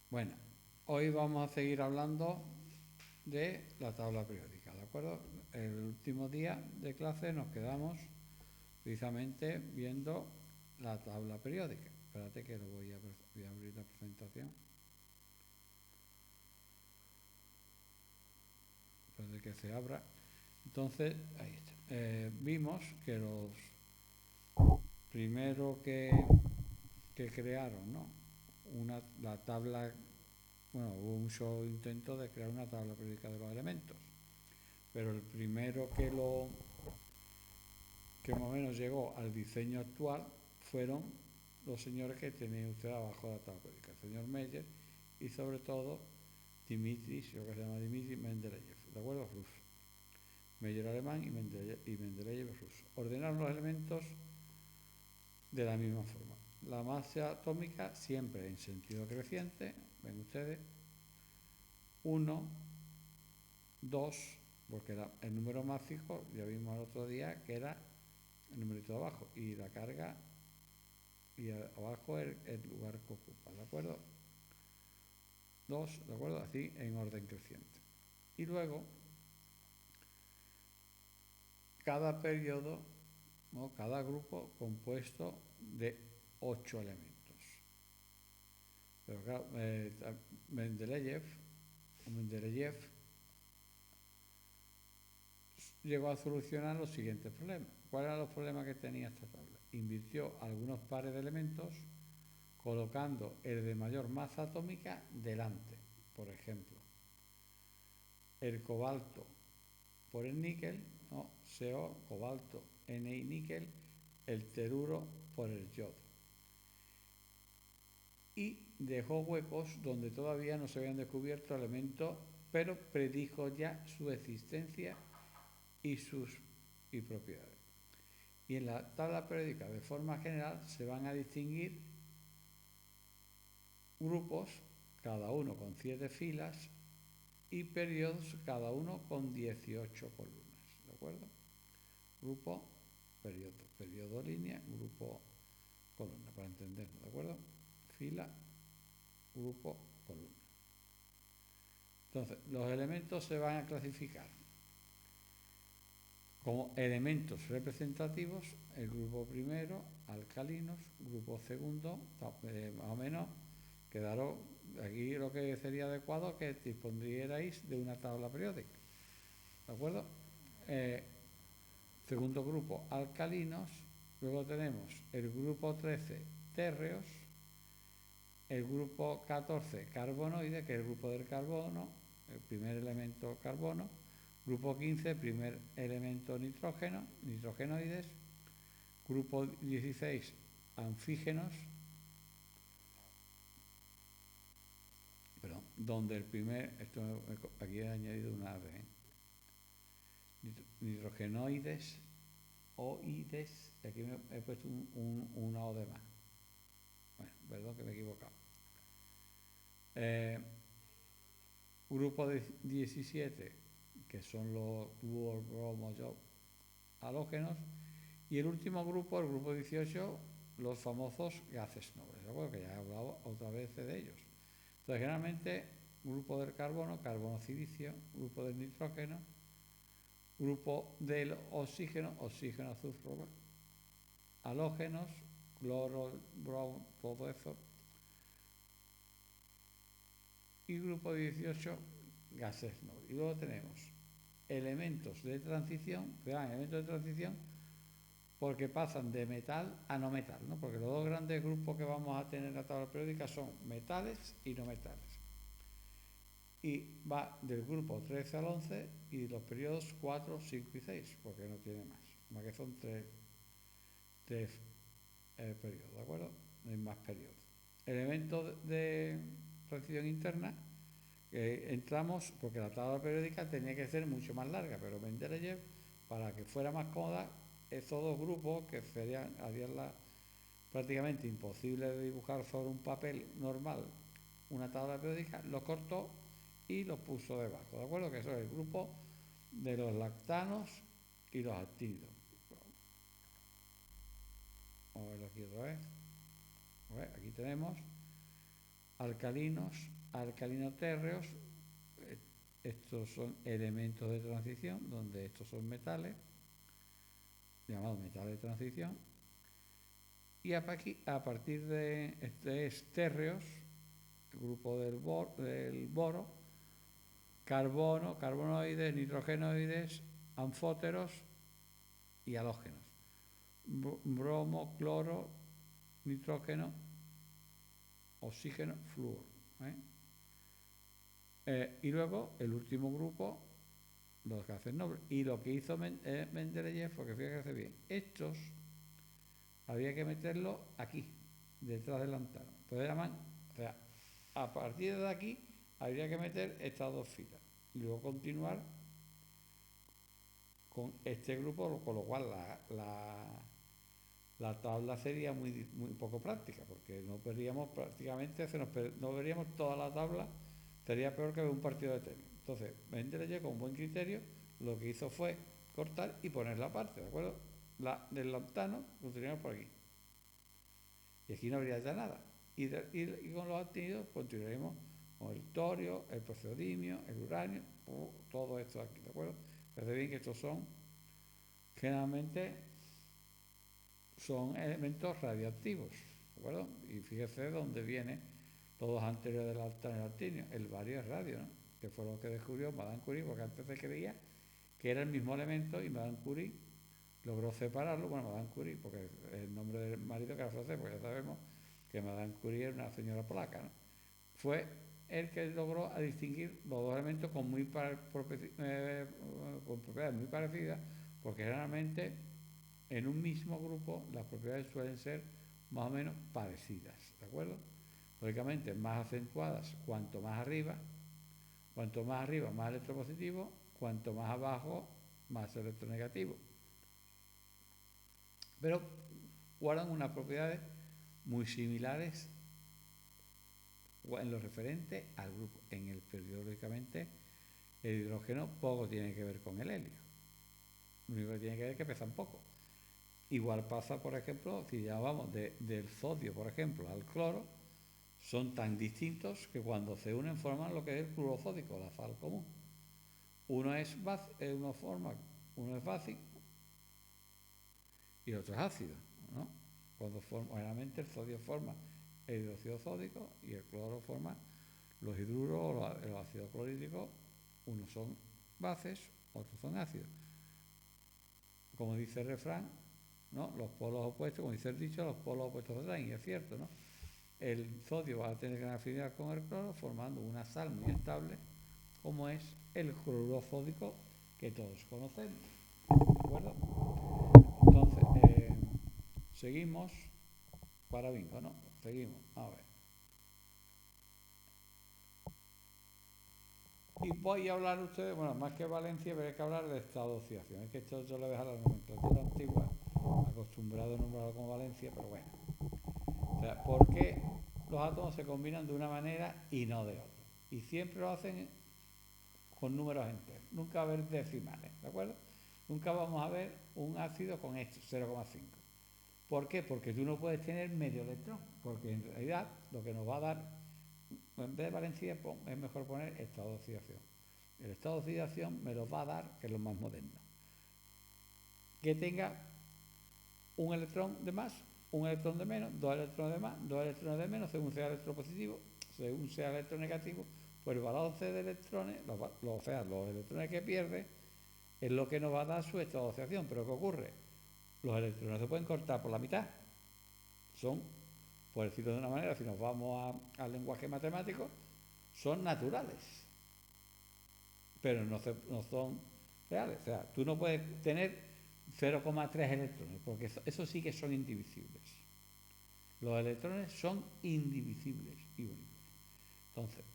Bueno, hoy vamos a seguir hablando de la tabla periódica, ¿de acuerdo? El último día de clase nos quedamos precisamente viendo la tabla periódica. Espérate que voy a abrir la presentación. Espérate que se abra. Entonces, ahí está. Vimos que los primeros que crearon, ¿no? La tabla, bueno, hubo muchos intentos de crear una tabla periódica de los elementos, pero el primero que más o menos llegó al diseño actual fueron los señores que tenéis usted abajo de la tabla periódica, el señor Meyer y sobre todo Dimitri, lo que se llama Dimitri Mendeleev, ¿de acuerdo? Ruso. Meyer alemán y Mendeleev ruso. Ordenaron los elementos de la misma forma. La masa atómica siempre en sentido creciente, ven ustedes, 1, 2, porque el número mágico, ya vimos el otro día que era el numerito de abajo, y la carga, y abajo el lugar que ocupa, ¿de acuerdo? 2, ¿de acuerdo? Así en orden creciente. Y luego, cada periodo, ¿no? Cada grupo compuesto de 8 elementos. Pero claro, Mendeleev llegó a solucionar los siguientes problemas. ¿Cuáles eran los problemas que tenía esta tabla? Invirtió algunos pares de elementos colocando el de mayor masa atómica delante. Por ejemplo, el cobalto por el níquel, ¿no? CO, cobalto, Ni, níquel, el teluro por el yodo. Y dejó huecos donde todavía no se habían descubierto elementos, pero predijo ya su existencia y sus propiedades. Y en la tabla periódica, de forma general, se van a distinguir grupos, cada uno con 7 filas, y periodos, cada uno con 18 columnas, ¿de acuerdo? Grupo, periodo línea, grupo columna, para entenderlo, ¿de acuerdo? Fila, grupo, columna. Entonces, los elementos se van a clasificar como elementos representativos, el grupo primero, alcalinos, grupo segundo, más o menos, quedaron aquí lo que sería adecuado que dispondríais de una tabla periódica, ¿de acuerdo? Segundo grupo, alcalinos, luego tenemos el grupo 13, térreos, el grupo 14, carbonoides, que es el grupo del carbono, el primer elemento carbono, grupo 15, primer elemento nitrógeno, nitrogenoides, grupo 16, anfígenos, perdón, donde el primer, aquí he añadido una ave, nitrogenoides, oides, aquí he puesto una O de más. Bueno, perdón que me he equivocado. Grupo 17, que son los fluorobromoyos halógenos, y el último grupo, el grupo 18, los famosos gases nobles, ¿de acuerdo? Que ya he hablado otra vez de ellos. Entonces, generalmente, grupo del carbono, carbono-silicio, grupo del nitrógeno, grupo del oxígeno, oxígeno, azufre, halógenos, cloro, bromo, todo eso, y grupo 18, gases nobles. Y luego tenemos elementos de transición, porque pasan de metal a no metal, ¿no? Porque los dos grandes grupos que vamos a tener en la tabla periódica son metales y no metales. Y va del grupo 13 al 11 y los periodos 4, 5 y 6, porque no tiene más que son tres periodos, ¿de acuerdo? No hay más periodos. Elementos de transición interna, entramos, porque la tabla periódica tenía que ser mucho más larga, pero Mendeleev, para que fuera más cómoda, esos dos grupos que harían prácticamente imposible de dibujar sobre un papel normal una tabla periódica, los cortó y los puso debajo, ¿de acuerdo? Que eso es el grupo de los lactanos y los actínidos. Vamos a verlo aquí otra vez. Aquí tenemos alcalinos, alcalino-térreos. Estos son elementos de transición, donde estos son metales, llamados metales de transición. Y a partir de térreos, el grupo del boro, carbono, carbonoides, nitrogenoides, anfóteros y halógenos. Bromo, cloro, nitrógeno, oxígeno, flúor. Y luego el último grupo, los gases nobles. Y lo que hizo Mendeleev, porque fíjate bien, estos había que meterlo aquí, detrás del lantano. Entonces llaman, o sea, a partir de aquí habría que meter estas dos filas y luego continuar con este grupo, con lo cual la tabla sería muy poco práctica, porque no veríamos prácticamente, no veríamos toda la tabla, sería peor que ver un partido de tenis. Entonces, Mendeleev, con buen criterio, lo que hizo fue cortar y poner la parte, ¿de acuerdo? Del lantano lo teníamos por aquí. Y aquí no habría ya nada. Y con los actínidos continuaremos con el torio, el praseodimio, el uranio, todo esto aquí, ¿de acuerdo? Fíjate bien que estos son, generalmente, son elementos radioactivos, ¿de acuerdo? Y fíjese dónde viene todos anteriores del actinio. El bario es radio, ¿no? Que fue lo que descubrió Madame Curie, porque antes se creía que era el mismo elemento y Madame Curie logró separarlo. Bueno, Madame Curie, porque el nombre del marido que era francés, pues ya sabemos que Madame Curie era una señora polaca, ¿no? Fue el que logró distinguir los dos elementos con propiedades muy parecidas, porque generalmente en un mismo grupo las propiedades suelen ser más o menos parecidas, ¿de acuerdo? Lógicamente más acentuadas cuanto más arriba más electropositivo, cuanto más abajo más electronegativo. Pero guardan unas propiedades muy similares en lo referente al grupo. Periódicamente, el hidrógeno poco tiene que ver con el helio. Lo único que tiene que ver es que pesan poco. Igual pasa, por ejemplo, si ya vamos del sodio, por ejemplo, al cloro, son tan distintos que cuando se unen forman lo que es el cloruro sódico, la sal común. Uno es básico y el otro es ácido, ¿no? Generalmente el sodio forma el hidróxido sódico y el cloro forma los hidruros o el ácido clorhídrico. Unos son bases, otros son ácidos. Como dice el refrán, ¿no? Los polos opuestos, como dice el dicho, los polos opuestos se atraen, y es cierto, ¿no? El sodio va a tener gran afinidad con el cloro, formando una sal muy estable, como es el cloruro sódico que todos conocemos. ¿De acuerdo? Entonces, seguimos para bingo, ¿no? Seguimos, a ver. Y voy a hablar ustedes, bueno, más que Valencia, pero hay que hablar de estado de oxidación. Es que esto yo le dejo a la nomenclatura antigua, acostumbrado a nombrarlo como Valencia, pero bueno. O sea, ¿por qué los átomos se combinan de una manera y no de otra? Y siempre lo hacen con números enteros, nunca va a haber decimales, ¿de acuerdo? Nunca vamos a ver un ácido con esto, 0,5. ¿Por qué? Porque tú no puedes tener medio electrón, porque en realidad lo que nos va a dar, en vez de valencia, es mejor poner estado de oxidación. El estado de oxidación me lo va a dar, que es lo más moderno, que tenga un electrón de más, un electrón de menos, dos electrones de más, dos electrones de menos, según sea electropositivo, según sea electronegativo, pues el balance de electrones, o sea, los electrones que pierde, es lo que nos va a dar su estado de oxidación. Pero ¿qué ocurre? Los electrones se pueden cortar por la mitad. Son, por decirlo de una manera, si nos vamos al lenguaje matemático, son naturales, pero no son reales. O sea, tú no puedes tener 0,3 electrones, porque eso sí que son indivisibles. Los electrones son indivisibles y únicos. Entonces,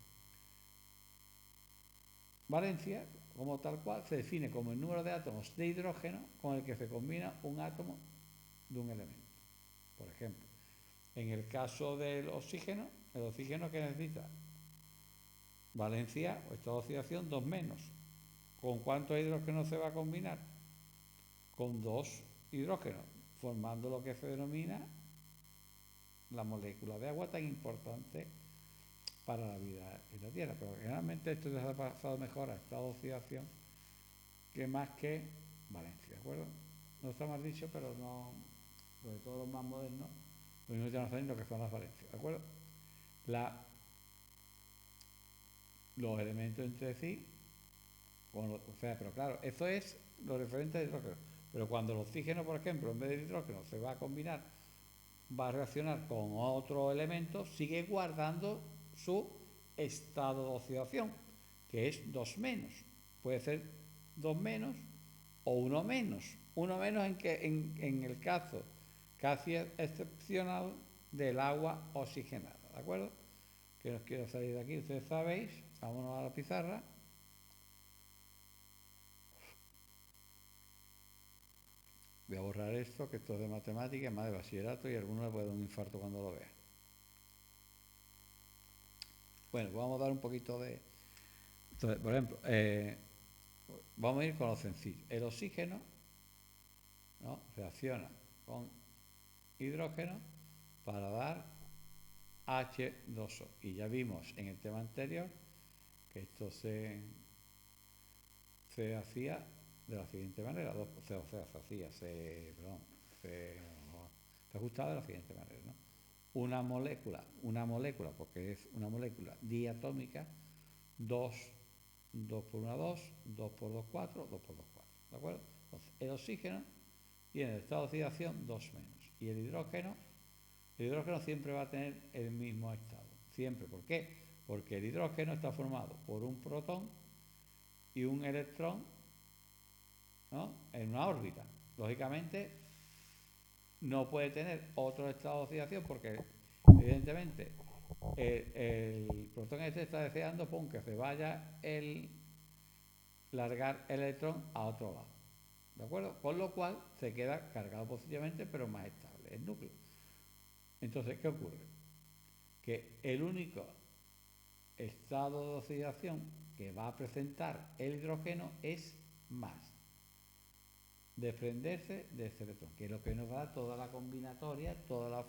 valencia, como tal cual, se define como el número de átomos de hidrógeno con el que se combina un átomo de un elemento. Por ejemplo, en el caso del oxígeno, el oxígeno que necesita valencia o estado de oxidación 2 menos. ¿Con cuántos hidrógenos se va a combinar? Con 2 hidrógenos, formando lo que se denomina la molécula de agua tan importante para la vida en la Tierra. Pero generalmente esto se ha pasado mejor a estado de oxidación que más que valencia, ¿de acuerdo? No está mal dicho, pero no, sobre todo los más modernos, los mismos ya no saben lo que son las valencias, ¿de acuerdo? Los elementos entre sí, o sea, pero claro, eso es lo referente al hidrógeno. Pero cuando el oxígeno, por ejemplo, en vez del hidrógeno se va a combinar, va a reaccionar con otro elemento, sigue guardando su estado de oxidación, que es 2 menos. Puede ser 2 menos o 1 menos. 1 menos en el caso casi excepcional del agua oxigenada, ¿de acuerdo? Que no quiero salir de aquí, ustedes sabéis, vámonos a la pizarra. Voy a borrar esto, que esto es de matemáticas, más de bachillerato, y a alguno le puede dar un infarto cuando lo vea. Bueno, pues vamos a dar un poquito de... Entonces, por ejemplo, vamos a ir con lo sencillo. El oxígeno, ¿no?, reacciona con hidrógeno para dar H2O. Y ya vimos en el tema anterior que esto se hacía de la siguiente manera, se ajustaba de la siguiente manera, ¿no? Una molécula, porque es una molécula diatómica, 2 por 1, 2, 2 por 2, 4, 2 por 2, 4, ¿de acuerdo? Entonces, el oxígeno tiene el estado de oxidación 2 menos, y el hidrógeno siempre va a tener el mismo estado, siempre. ¿Por qué? Porque el hidrógeno está formado por un protón y un electrón, ¿no?, en una órbita. Lógicamente no puede tener otro estado de oxidación porque evidentemente el protón este está deseando que se vaya largar el electrón a otro lado, ¿de acuerdo? Con lo cual se queda cargado positivamente pero más estable el núcleo. Entonces, ¿qué ocurre? Que el único estado de oxidación que va a presentar el hidrógeno es más desprenderse de ese electrón, que es lo que nos da toda la combinatoria, todas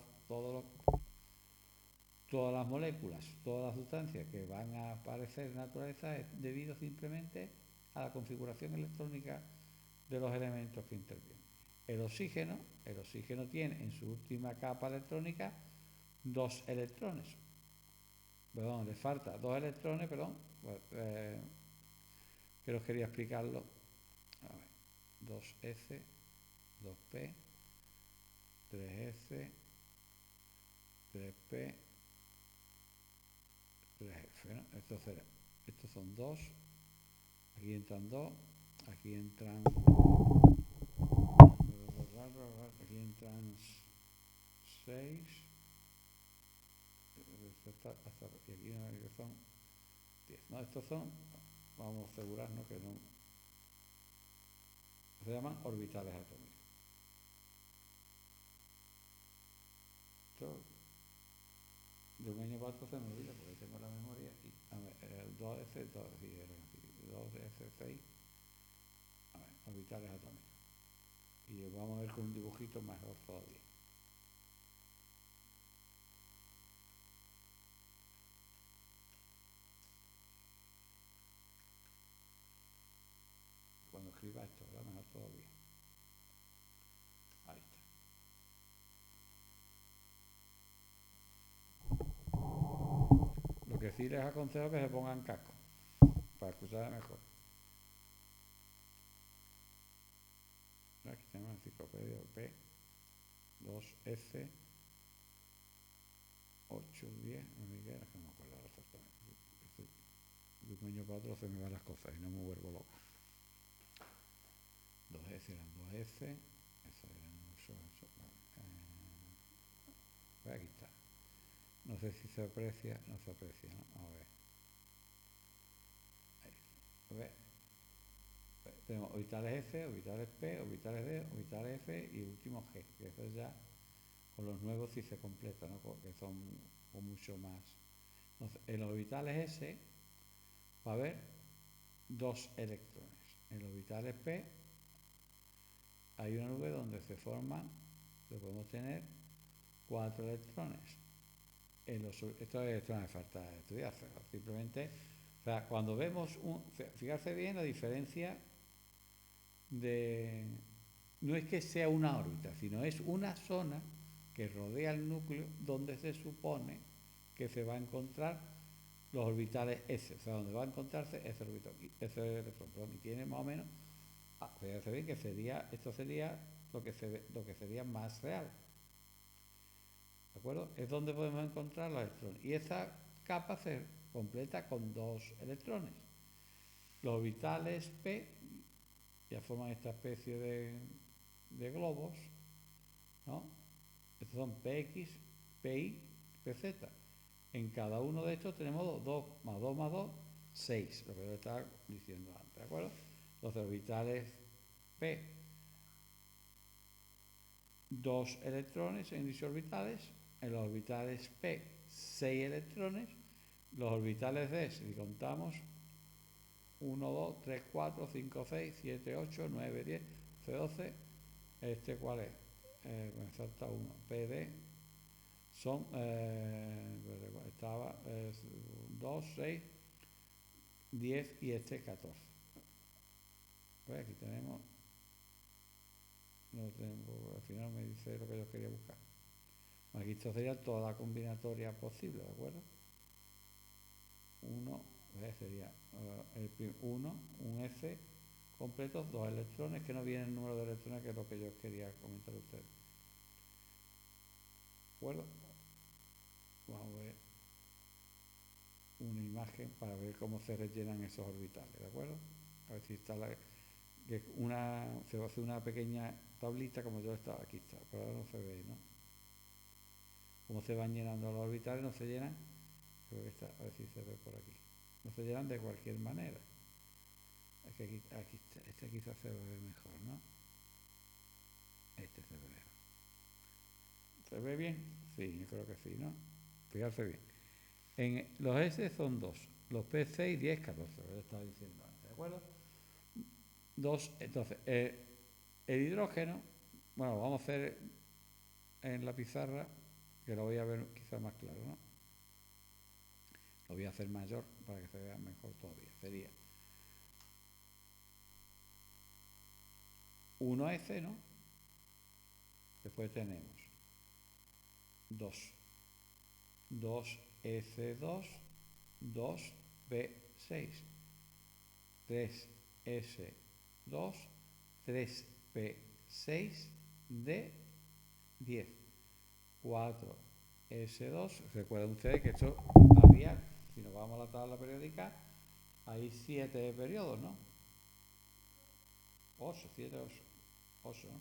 las moléculas, todas las sustancias que van a aparecer en la naturaleza es debido simplemente a la configuración electrónica de los elementos que intervienen. El oxígeno tiene en su última capa electrónica 2 electrones. Perdón, le falta 2 electrones, perdón, que os quería explicarlo. A ver, 2S, 2P, 3S, 3P, 3F, ¿no? Estos son 2, aquí entran 2, aquí entran 6, y aquí son 10. No, estos son, vamos a asegurarnos que no, se llaman orbitales atómicos. Esto de un año para otro se me olvida porque tengo la memoria. Y a ver, el 2S, 2S6, a ver, orbitales atómicos. Y vamos a ver con un dibujito mejor todavía. Cuando escriba esto, ¿verdad? Mejor todavía. Ahí está. Lo que sí les aconsejo que se pongan casco para escuchar mejor. Aquí tenemos la enciclopedia P, 2S, 8, 10, no me queda, que no me acuerdo exactamente. De un año para otro se me van las cosas y no me vuelvo loco. 2S eran 2S, eso eran 8, 8, aquí está. No sé si se aprecia, no se aprecia, ¿no? A ver. Ahí. A ver. Tenemos orbitales S, orbitales P, orbitales D, orbitales F y último G, que eso ya con los nuevos sí se completa, ¿no?, que son mucho más. Entonces, en los orbitales S va a haber 2 electrones. En los orbitales P hay una nube donde se forman, podemos tener 4 electrones. esto no me falta estudiar, simplemente, o sea, cuando vemos, fijarse bien la diferencia de, no es que sea una órbita, sino es una zona que rodea el núcleo donde se supone que se va a encontrar los orbitales S, o sea, donde va a encontrarse ese orbital, ese electrón, perdón, y tiene más o menos, fíjate bien que esto sería lo que sería más real. ¿De acuerdo? Es donde podemos encontrar los electrones. Y esa capa se completa con dos electrones. Los orbitales P ya forman esta especie de globos, ¿no? Estos son PX, PI, PZ. En cada uno de estos tenemos 2 más 2 más 2, 6, lo que yo estaba diciendo antes, ¿de acuerdo? Los orbitales P, dos electrones en disorbitales, en los orbitales P, 6 electrones, los orbitales D, si contamos, 1, 2, 3, 4, 5, 6, 7, 8, 9, 10, C12, ¿cuál es? Me falta uno, PD, son, estaba 2, 6, 10 y 14. Pues aquí tenemos, no tengo, al final me dice lo que yo quería buscar. Aquí esto sería toda la combinatoria posible, ¿de acuerdo? 1, sería el 1, un S completo, 2 electrones, que no viene el número de electrones, que es lo que yo quería comentar a ustedes. ¿De acuerdo? Vamos a ver una imagen para ver cómo se rellenan esos orbitales, ¿de acuerdo? A ver si está se va a hacer una pequeña tablita como yo estaba, aquí está, pero ahora no se ve, ¿no? Cómo se van llenando los orbitales, no se llenan, creo que está, a ver si se ve por aquí. No se llenan de cualquier manera. Es que aquí este quizás se ve mejor, ¿no? Este se ve mejor. ¿Se ve bien? Sí, yo creo que sí, ¿no? Fijarse bien. Los S son 2, los P 6, 10, 14, lo que estaba diciendo antes, ¿de acuerdo? Entonces, el hidrógeno, bueno, vamos a hacer en la pizarra, que lo voy a ver quizás más claro, ¿no? Lo voy a hacer mayor para que se vea mejor todavía. Sería 1S, ¿no? Después tenemos 2, 2S2, 2P6, 3S2, 3P6D10, 4S2. Recuerden ustedes que esto había, si nos vamos a la tabla periódica, hay 7 periodos, ¿no? 8, 7, 8, 8, ¿no?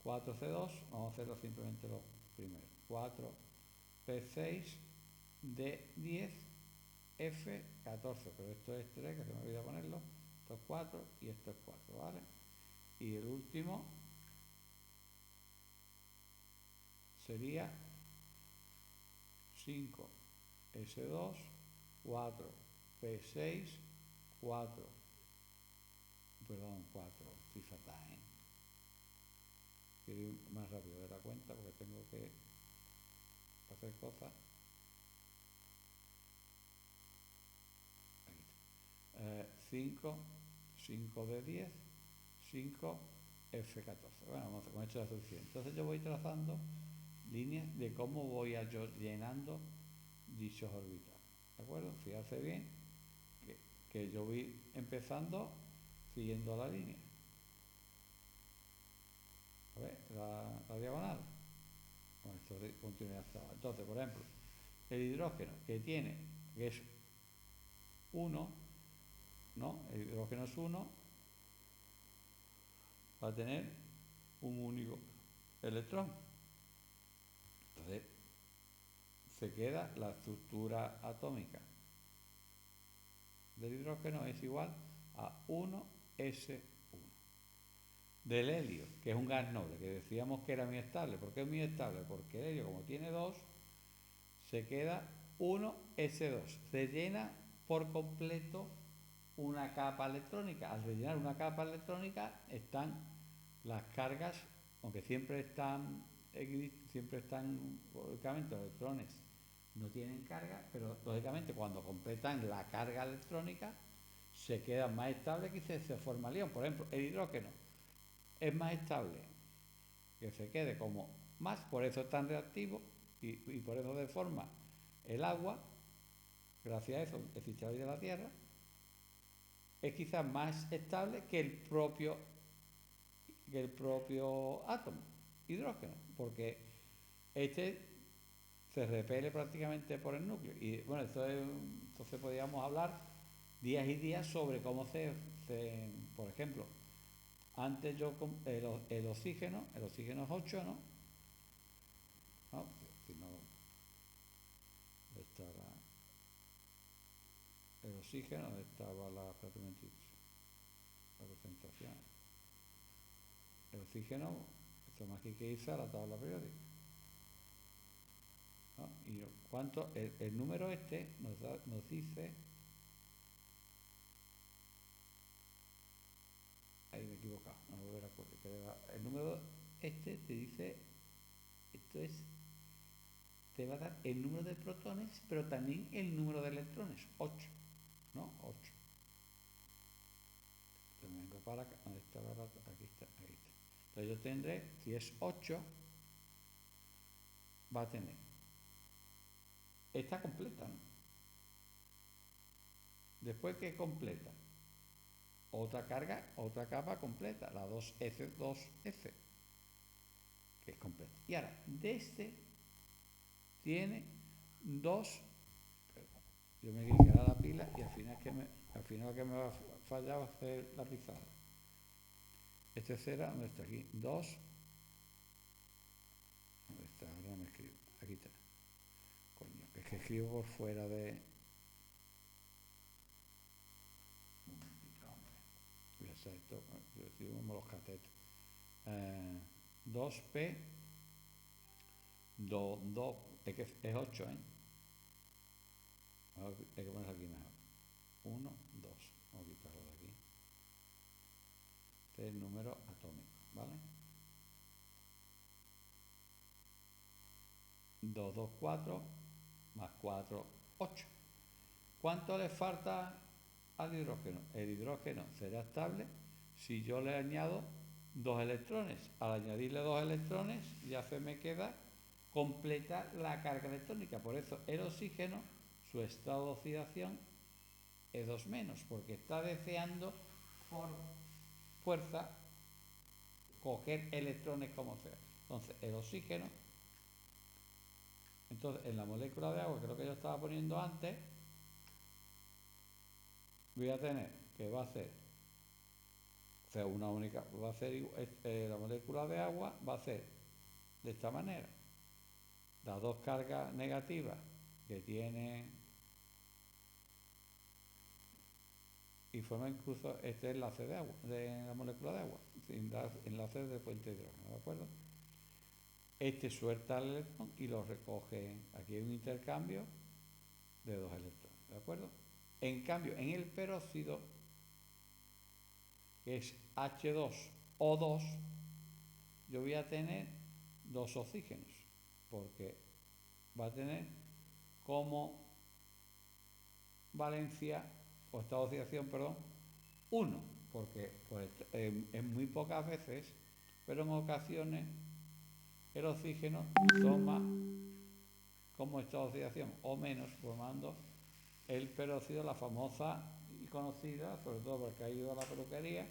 4C2, vamos a hacerlo simplemente lo primero. 4P6, D10, F14, pero esto es 3, que se me olvida ponerlo. Esto es 4 y esto es 4, ¿vale? Y el último sería 5S2, 4P6, 4, perdón, 4, estoy fatal, ¿eh? Quiero ir más rápido de la cuenta porque tengo que hacer cosas. Aquí está. 5 de 10, 5 F14. Bueno, vamos a con esto ya suficiente. Entonces yo voy trazando líneas de cómo voy a yo llenando dichos orbitales. ¿De acuerdo? Fíjate bien que yo voy empezando siguiendo la línea. A ver, la diagonal. Con esto de continuidad hasta abajo. Entonces, por ejemplo, el hidrógeno que es 1, ¿no? El hidrógeno es 1, va a tener un único electrón. Entonces, se queda la estructura atómica del hidrógeno es igual a 1S1. Del helio, que es un gas noble, que decíamos que era muy estable. ¿Por qué es muy estable? Porque el helio, como tiene 2, se queda 1S2. Se llena por completo una capa electrónica. Al rellenar una capa electrónica están las cargas, aunque siempre están lógicamente los electrones no tienen carga, pero lógicamente cuando completan la carga electrónica se quedan más estables que se forma el ion. Por ejemplo, el hidrógeno es más estable que se quede como más, por eso es tan reactivo y por eso deforma el agua, gracias a eso, el fichado de la Tierra, es quizás más estable que el propio átomo, hidrógeno, porque este se repele prácticamente por el núcleo. Y bueno, entonces podríamos hablar días y días sobre cómo por ejemplo, antes el oxígeno es 8, ¿no? ¿No? Si no, estaba el oxígeno, estaba la presentación. El oxígeno, esto más que irse a la tabla periódica, ¿no? Y cuánto, el número este nos dice, ahí me he equivocado, no me volver a acordar, el número este te dice, esto es, te va a dar el número de protones, pero también el número de electrones, 8, ¿no? 8. Entonces vengo para acá, ¿dónde está la rata? Aquí está, ahí está. Entonces yo tendré, si es 8, va a tener, está completa, ¿no? Después que completa, otra carga, otra capa completa, la 2S2F, que es completa. Y ahora, de este tiene dos, perdón, yo me dirigiera a la pila y al final que me va a fallar va a ser la pizarra. Este será, ¿dónde está aquí? 2, ¿dónde está? Ahora me escribo, aquí está. Coño, es que escribo por fuera de... Un momentito, hombre. Voy a hacer esto, yo escribo como los catetos. 2P, 2, es que es 8, ¿eh? Hay que ponerlo aquí mejor. 1, 2. Vamos a quitarlo de aquí. Este es el número atómico, ¿vale? 2, 2, 4, más 4, 8. ¿Cuánto le falta al hidrógeno? El hidrógeno será estable si yo le añado 2 electrones. Al añadirle 2 electrones ya se me queda completa la carga electrónica. Por eso el oxígeno, su estado de oxidación es 2 menos, porque está deseando por fuerza coger electrones como sea. Entonces, el oxígeno, entonces en la molécula de agua, que es lo que yo estaba poniendo antes, voy a tener que va a ser, o sea, una única, va a ser la molécula de agua va a ser de esta manera. Las dos cargas negativas que tiene y forma incluso este enlace de agua, de la molécula de agua, enlace de puente de hidrógeno, ¿de acuerdo? Este suelta el electrón y lo recoge. Aquí hay un intercambio de 2 electrones, ¿de acuerdo? En cambio, en el peróxido, que es H2O2, yo voy a tener 2 oxígenos, porque va a tener como valencia, o estado de oxidación, perdón, 1, porque pues, en muy pocas veces, pero en ocasiones, el oxígeno toma como estado de oxidación o menos, formando el peróxido, la famosa y conocida, sobre todo porque ha ido a la peluquería,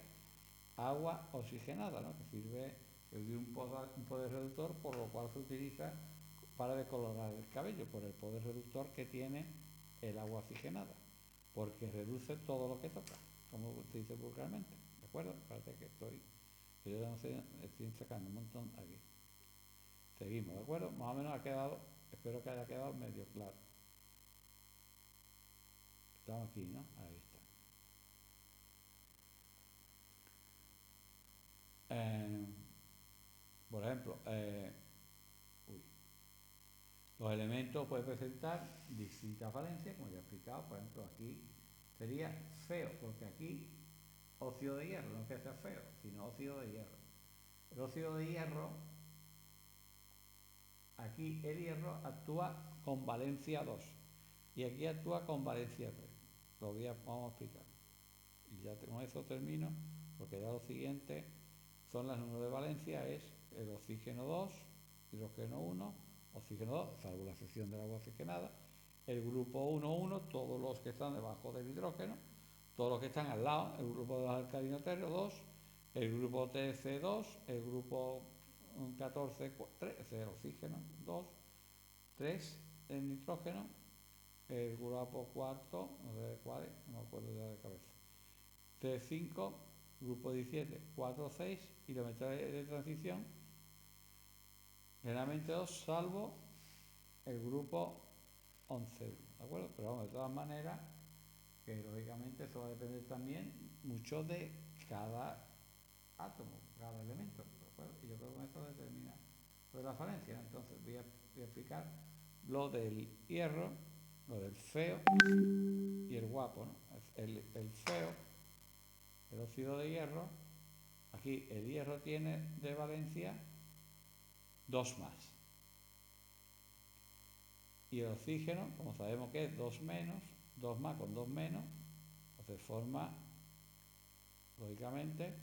agua oxigenada, ¿no? Que sirve de un poder reductor, por lo cual se utiliza para decolorar el cabello, por el poder reductor que tiene el agua oxigenada, porque reduce todo lo que toca, como se dice vulgarmente, ¿de acuerdo? Espérate que yo no sé, estoy sacando un montón aquí. Seguimos, ¿de acuerdo? Más o menos ha quedado, espero que haya quedado medio claro. Estamos aquí, ¿no? Ahí está. Por ejemplo, los elementos pueden presentar distintas valencias, como ya he explicado. Por ejemplo, aquí sería feo, porque aquí óxido de hierro, no es que sea feo, sino óxido de hierro. El óxido de hierro, aquí el hierro actúa con valencia 2 y aquí actúa con valencia 3. Vamos a explicar. Y ya con eso termino, porque ya lo siguiente son las números de valencia, es el oxígeno 2, hidrógeno 1, oxígeno 2, salvo la sección del agua oxigenada, el grupo 1,1, todos los que están debajo del hidrógeno, todos los que están al lado, el grupo de los alcalinos 2, el grupo TC2, el grupo 14, 3, el oxígeno 2, 3, el nitrógeno, el grupo cuarto, no sé cuál es, no me acuerdo ya de cabeza, C5, grupo 17, 4, 6 y la meta de transición generalmente 2, salvo el grupo 11, ¿de acuerdo? Pero vamos, de todas maneras, que lógicamente eso va a depender también mucho de cada átomo, cada elemento, ¿de acuerdo? Y yo creo que con esto determina lo de la falencia. Entonces voy a explicar lo del hierro, lo del feo y el guapo, ¿no? El feo, el óxido de hierro, aquí el hierro tiene de valencia 2 más. Y el oxígeno, como sabemos que es 2 menos, 2 más con 2 menos, se forma, lógicamente,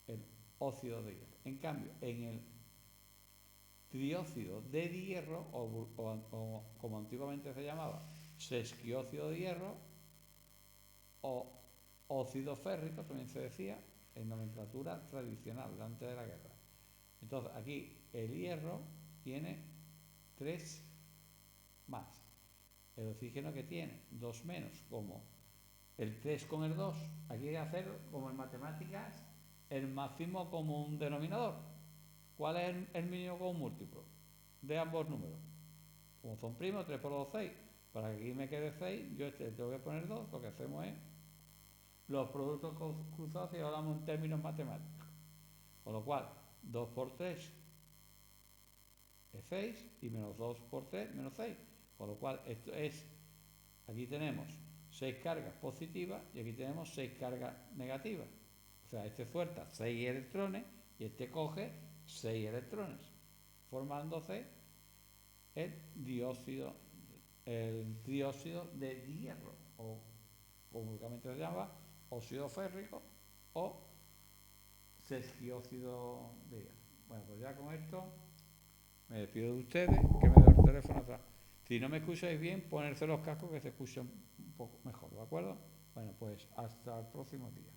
el óxido de hierro. En cambio, en el trióxido de hierro, o como antiguamente se llamaba, sesquióxido de hierro, o óxido férrico, también se decía, en nomenclatura tradicional, antes de la guerra. Entonces, aquí el hierro tiene 3 más. El oxígeno que tiene 2 menos, como el 3 con el 2, aquí hay que hacer, como en matemáticas, el máximo común denominador. ¿Cuál es el mínimo común múltiplo de ambos números? Como son primos, 3 por 2, 6. Para que aquí me quede 6, yo te voy a poner 2, lo que hacemos es los productos cruzados y hablamos en términos matemáticos. Con lo cual, 2 por 3 es 6 y menos 2 por 3 menos 6. Con lo cual, esto es, aquí tenemos 6 cargas positivas y aquí tenemos 6 cargas negativas. O sea, este suelta 6 electrones y este coge 6 electrones, formándose el trióxido de hierro, o como vulgarmente se llama, óxido férrico o sesquióxido de hierro. Bueno, pues ya con esto me despido de ustedes, que me doy el teléfono atrás. Si no me escucháis bien, ponerse los cascos que se escuchen un poco mejor, ¿de acuerdo? Bueno, pues hasta el próximo día.